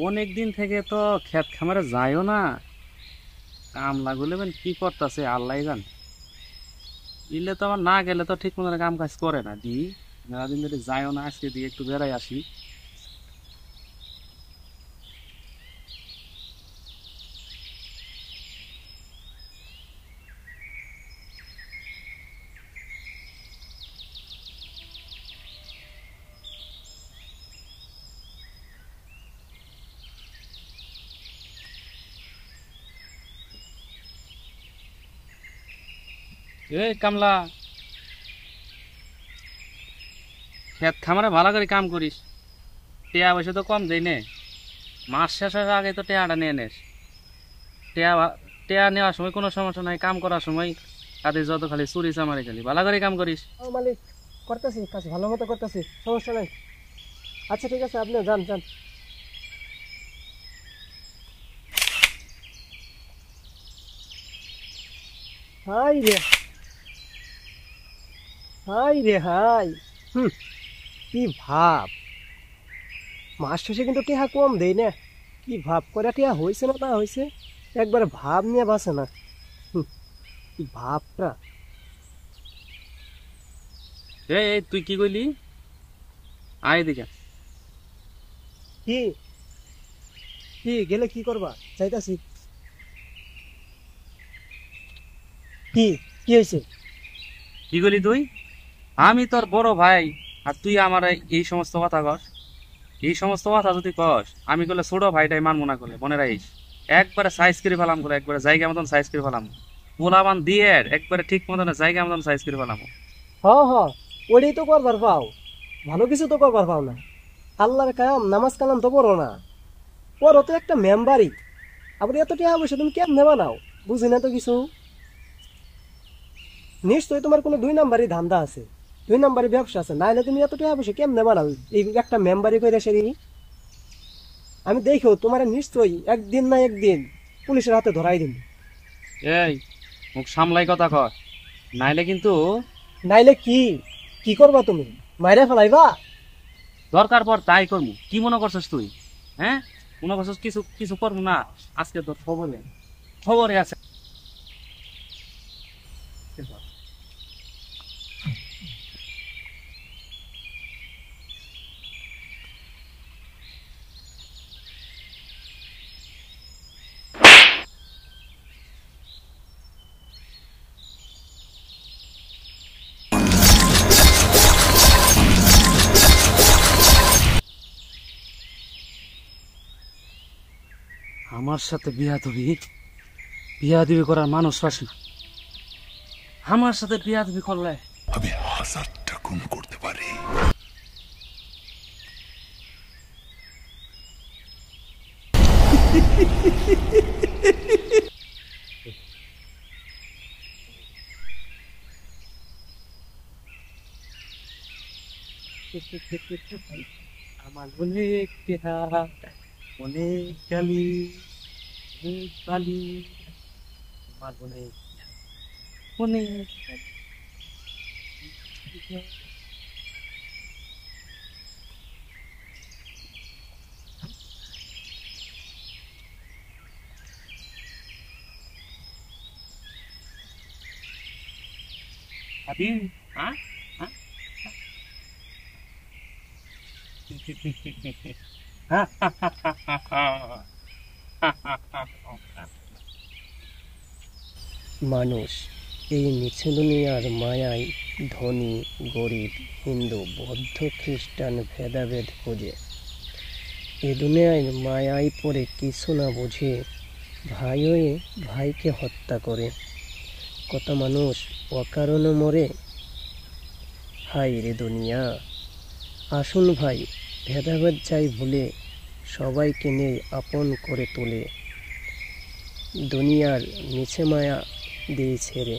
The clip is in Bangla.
অনেক দিন থেকে তো ক্ষেত খামারে যাইও না। কামলা গুলো কি করতেছে আল্লাহ জান। ইলে তো আমার না গেলে তো ঠিক মতো কাম কাজ করে না দি। মেলাদিন ধরে যাইও না, আজকে দিয়ে একটু বেড়াই আসি। এই কামলা, ক্ষেত খামারে ভালো করে কাম করিস। টেয়া পয়সা তো কম দেয় নে। মাস শেষের আগে তো টেয়াটা নিয়ে নেস। টেয়া টেয়া নেওয়ার সময় কোনো সমস্যা নাই, কাম করার সময় কাদের যত খালি চুরি চামারি খালি ভালো করে কাম করিস। ও মালিক, করতেছি কাজ ভালো মতো করতেছি, সমস্যা নাই। আচ্ছা ঠিক আছে, আপনি যান যান। হাই রে, হাই রে, হাই। হুম, কি ভাব। মাস শেষে কিন্তু টিহা কম দেই না। কি ভাব করে টিহা হয়েছে না না হয়েছে, একবারে ভাব নিয়ে বাসে না। হুম, কি ভাবটা। এই তুই কি কইলি? আয় দিকে। কি কি গেলে কি করবা, চাইতাছি। কি কি হয়েছে? কি কইলি তুই? আমি তোর বড় ভাই, আর তুই আমার এই সমস্ত কথা কস? এই সমস্ত কথা যদি কস, আমি করলে ছোট ভাইটাই মানবো না, করলে মনে রাখিস। একবারে সাইজ করে ফেলাম, করে একবারে জায়গা মতন সাইজ করে ফেলাম। পোলাবান দিয়ে একবারে ঠিক মতন জায়গা মতন সাইজ করে ফেলাম। হ হ, ওটাই তো করবার পাও, ভালো কিছু তো করবার পাও না। আল্লাহর কাম নামাজ কালাম তো পড়ো না, পড়ো তো একটা মেম্বারই। আবার এত টাকা পয়সা তুমি কেমনে বানাও, বুঝি না তো কিছু। নিশ্চয়ই তোমার কোনো দুই নাম্বারই ধান্দা আছে, দুই নাম্বারই ব্যবসা আছে, নাইলে তুমি এত টাকা পয়সা কেমনে বানাও এই একটা মেম্বারই করে সেদিনই। আমি দেখো তোমার নিশ্চয়ই একদিন না একদিন পুলিশের হাতে ধরাই দিন। এই, মুখ সামলাই কথা কর, নাইলে কিন্তু নাইলে কি কি করবা তুমি, মাইরে ফেলাইবা? দরকার পর তাই করবো। কি মনে করছিস তুই? হ্যাঁ, মনে করছিস কিছু কিছু করবো না? আজকে তোর খবরে খবরে আছে। আমার সাথে বিয়া দিবি করার মানুষ পাস না। আমার সাথে বিয়া দিবি করলে আমি হাজারটা খুন করতে পারি। আমার অনেক দেহা, অনেক গালি, অনেক বালি, আমার অনেক অনেক আদি। হ্যাঁ, মানুষ এই মিছে দুনিয়ার মায়ায় ধনী গরিব হিন্দু বৌদ্ধ খ্রিস্টান ভেদাভেদ খোঁজে। এ দুনিয়ায় মায়ায় পড়ে কিছু না বুঝে ভাই হয়ে ভাইকে হত্যা করে। কত মানুষ অকারণে মরে। হাই রে দুনিয়া, আসুন ভাই ভেদাভেদ চাই ভুলে সবাইকে নিয়ে আপন করে তোলে। দুনিয়ার মিছে মায়া দিয়ে ছেড়ে